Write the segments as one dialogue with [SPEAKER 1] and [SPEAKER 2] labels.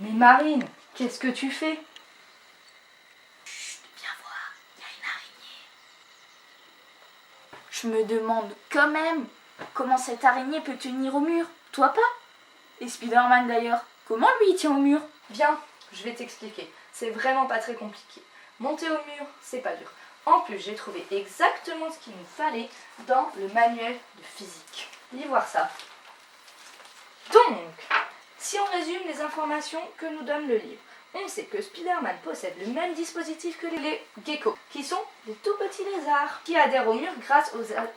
[SPEAKER 1] Mais Marine, qu'est-ce que tu fais?
[SPEAKER 2] Chut, viens voir, il y a une araignée. Je me demande quand même comment cette araignée peut tenir au mur. Toi pas? Et Spider-Man d'ailleurs, comment lui il tient au mur?
[SPEAKER 1] Viens, je vais t'expliquer. C'est vraiment pas très compliqué. Monter au mur, c'est pas dur. En plus, j'ai trouvé exactement ce qu'il nous fallait dans le manuel de physique. Lis voir ça. Donc, si on résume les informations que nous donne le livre, on sait que Spider-Man possède le même dispositif que les geckos, qui sont des tout petits lézards, qui adhèrent au mur grâce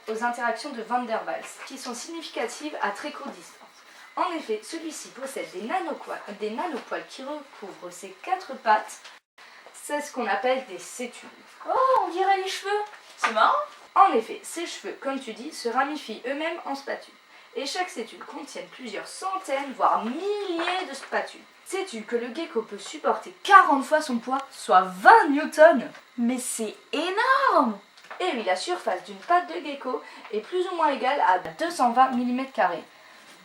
[SPEAKER 1] aux interactions de Van der Waals, qui sont significatives à très courte distance. En effet, celui-ci possède des nanopoils qui recouvrent ses 4 pattes. C'est ce qu'on appelle des sétules.
[SPEAKER 2] Oh, on dirait les cheveux. C'est marrant.
[SPEAKER 1] En effet, ces cheveux, comme tu dis, se ramifient eux-mêmes en spatules. Et chaque sétule contient plusieurs centaines, voire milliers de spatules. Sais-tu que le gecko peut supporter 40 fois son poids, soit 20 newtons?
[SPEAKER 2] Mais c'est énorme.
[SPEAKER 1] Et oui, la surface d'une patte de gecko est plus ou moins égale à 220 mm².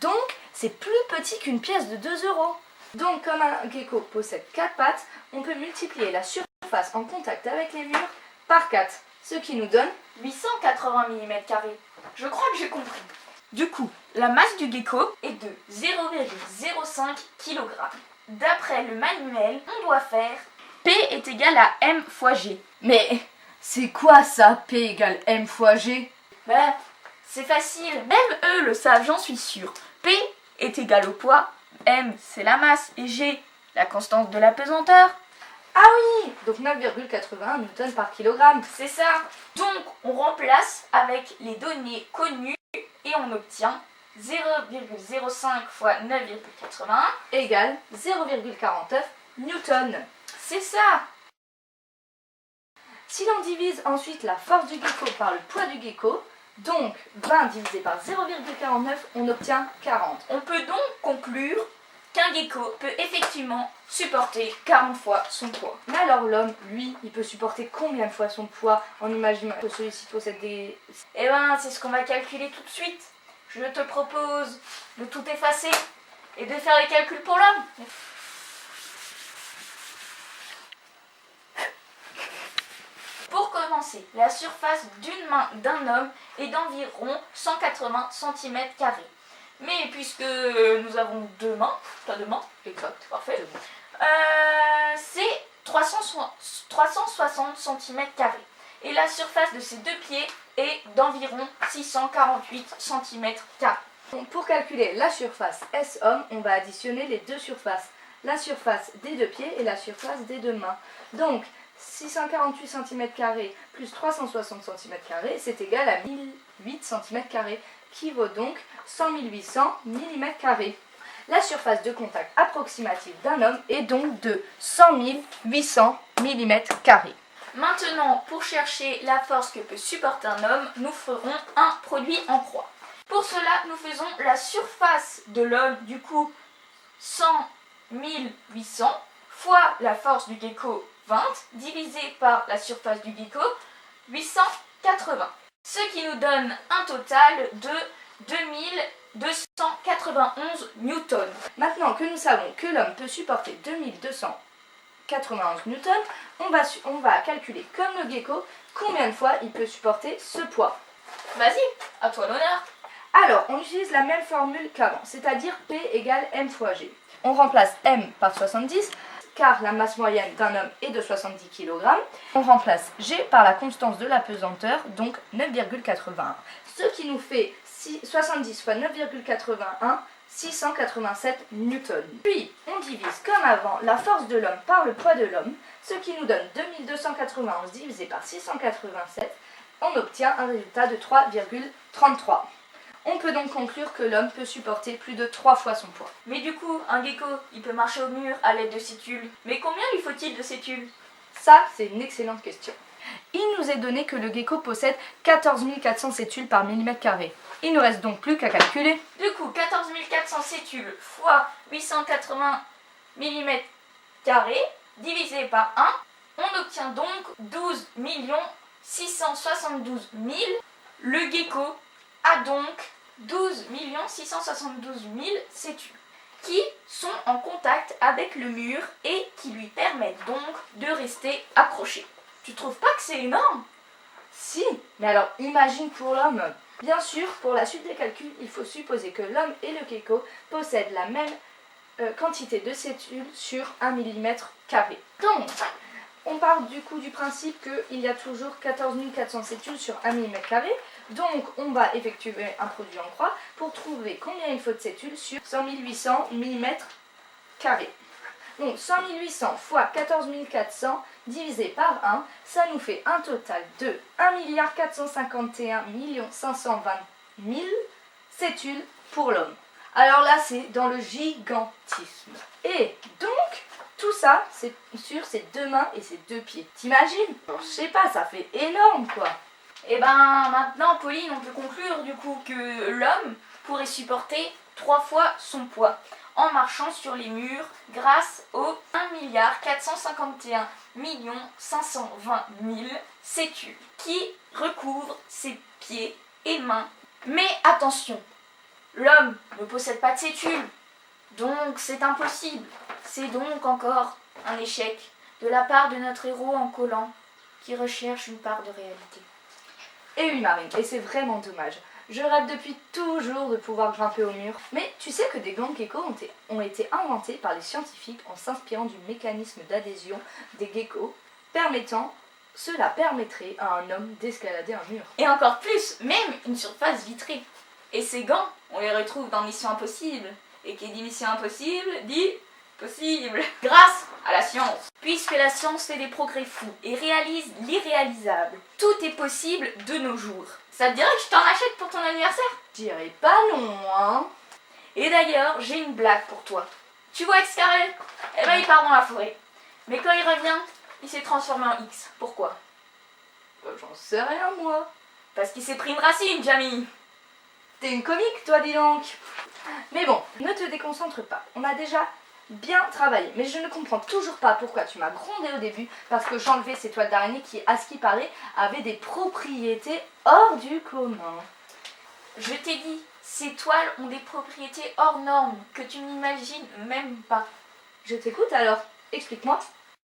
[SPEAKER 1] Donc, c'est plus petit qu'une pièce de 2 euros. Donc, comme un gecko possède 4 pattes, on peut multiplier la surface en contact avec les murs par 4, ce qui nous donne
[SPEAKER 2] 880 mm². Je crois que j'ai compris. Du coup, la masse du gecko est de 0,05 kg. D'après le manuel, on doit faire P est égal à M fois G.
[SPEAKER 1] Mais c'est quoi ça, P égale M fois G?
[SPEAKER 2] Ben, c'est facile. Même eux le savent, j'en suis sûre. P est égal au poids, M c'est la masse et G la constante de la pesanteur.
[SPEAKER 1] Ah oui, donc 9,81 newtons par kilogramme.
[SPEAKER 2] C'est ça. Donc on remplace avec les données connues et on obtient 0,05 fois 9,81
[SPEAKER 1] égale 0,49 newtons.
[SPEAKER 2] C'est ça.
[SPEAKER 1] Si l'on divise ensuite la force du gecko par le poids du gecko, donc 20 divisé par 0,49, on obtient 40.
[SPEAKER 2] On peut donc conclure qu'un gecko peut effectivement supporter 40 fois son poids.
[SPEAKER 1] Mais alors l'homme, lui, il peut supporter combien de fois son poids en imaginant que celui-ci possède des...
[SPEAKER 2] Eh ben, c'est ce qu'on va calculer tout de suite. Je te propose de tout effacer et de faire les calculs pour l'homme. Pour commencer, la surface d'une main d'un homme est d'environ 180 cm². Mais puisque nous avons deux mains,
[SPEAKER 1] Exact.
[SPEAKER 2] parfait, c'est 360 cm². Et la surface de ces deux pieds est d'environ 648 cm².
[SPEAKER 1] Donc, pour calculer la surface S-homme, on va additionner les deux surfaces. La surface des deux pieds et la surface des deux mains. Donc, 648 cm² plus 360 cm², c'est égal à 1008 cm², qui vaut donc 100 800 mm². La surface de contact approximative d'un homme est donc de 100 800 mm².
[SPEAKER 2] Maintenant, pour chercher la force que peut supporter un homme, nous ferons un produit en croix. Pour cela, nous faisons la surface de l'homme, du coup 100 800, fois la force du gecko 20, divisé par la surface du gecko 880. Ce qui nous donne un total de 2291 newtons.
[SPEAKER 1] Maintenant que nous savons que l'homme peut supporter 2291 newtons, on va calculer comme le gecko combien de fois il peut supporter ce poids.
[SPEAKER 2] Vas-y, à toi l'honneur.
[SPEAKER 1] Alors, on utilise la même formule qu'avant, c'est-à-dire P égale M fois G. On remplace M par 70, car la masse moyenne d'un homme est de 70 kg. On remplace G par la constance de la pesanteur, donc 9,81. Ce qui nous fait 70 fois 9,81, 687 newtons. Puis, on divise comme avant la force de l'homme par le poids de l'homme, ce qui nous donne 2291 divisé par 687. On obtient un résultat de 3,33. On peut donc conclure que l'homme peut supporter plus de 3 fois son poids.
[SPEAKER 2] Mais du coup, un gecko, il peut marcher au mur à l'aide de sétules. Mais combien lui faut-il de sétules?
[SPEAKER 1] Ça, c'est une excellente question. Il nous est donné que le gecko possède 14 400 sétules par mm². Il ne reste donc plus qu'à calculer.
[SPEAKER 2] Du coup, 14 400 sétules fois 880 mm² divisé par 1, on obtient donc 12 672 000. Le gecko a donc 12 672 000 sétules. qui sont en contact avec le mur et qui lui permettent donc de rester accrochés. Tu trouves pas que c'est énorme?
[SPEAKER 1] Si, mais alors imagine pour l'homme. Bien sûr, pour la suite des calculs, il faut supposer que l'homme et le gecko possèdent la même quantité de cellules sur 1 mm². Donc, on part du coup du principe qu'il y a toujours 14 400 cellules sur 1 mm². Donc, on va effectuer un produit en croix pour trouver combien il faut de cellules sur 100 800 mm². Donc, 100 800 fois 14 400 divisé par 1, ça nous fait un total de 1 451 520 000 cellules pour l'homme. Alors là, c'est dans le gigantisme. Et donc, tout ça, c'est sur ses 2 mains et ses 2 pieds. T'imagines? Je sais pas, ça fait énorme, quoi.
[SPEAKER 2] Et ben maintenant, Pauline, on peut conclure du coup que l'homme pourrait supporter 3 fois son poids en marchant sur les murs grâce aux 1 451 520 000 cellules qui recouvrent ses pieds et mains. Mais attention, l'homme ne possède pas de cellules, donc c'est impossible. C'est donc encore un échec de la part de notre héros en collant qui recherche une part de réalité.
[SPEAKER 1] Et oui, Marine, et c'est vraiment dommage. Je rêve depuis toujours de pouvoir grimper au mur. Mais tu sais que des gants geckos ont été inventés par les scientifiques en s'inspirant du mécanisme d'adhésion des geckos, cela permettrait à un homme d'escalader un mur.
[SPEAKER 2] Et encore plus, même une surface vitrée. Et ces gants, on les retrouve dans Mission Impossible. Et qui dit Mission Impossible, dit possible. Grâce à la science. Puisque la science fait des progrès fous et réalise l'irréalisable, tout est possible de nos jours. Ça te dirait que je t'en achète pour ton anniversaire?
[SPEAKER 1] Je dirais pas non, hein.
[SPEAKER 2] Et d'ailleurs, j'ai une blague pour toi. Tu vois Excalibur? Eh ben, il part dans la forêt. Mais quand il revient, il s'est transformé en X. Pourquoi?
[SPEAKER 1] J'en sais rien, moi.
[SPEAKER 2] Parce qu'il s'est pris une racine, Jamie.
[SPEAKER 1] T'es une comique, toi, dis donc. Mais bon, ne te déconcentre pas. On a déjà bien travaillé. Mais je ne comprends toujours pas pourquoi tu m'as grondé au début. Parce que j'enlevais ces toiles d'araignée qui, à ce qui paraît, avaient des propriétés hors du commun.
[SPEAKER 2] Je t'ai dit, ces toiles ont des propriétés hors normes que tu n'imagines même pas.
[SPEAKER 1] Je t'écoute alors. Explique-moi.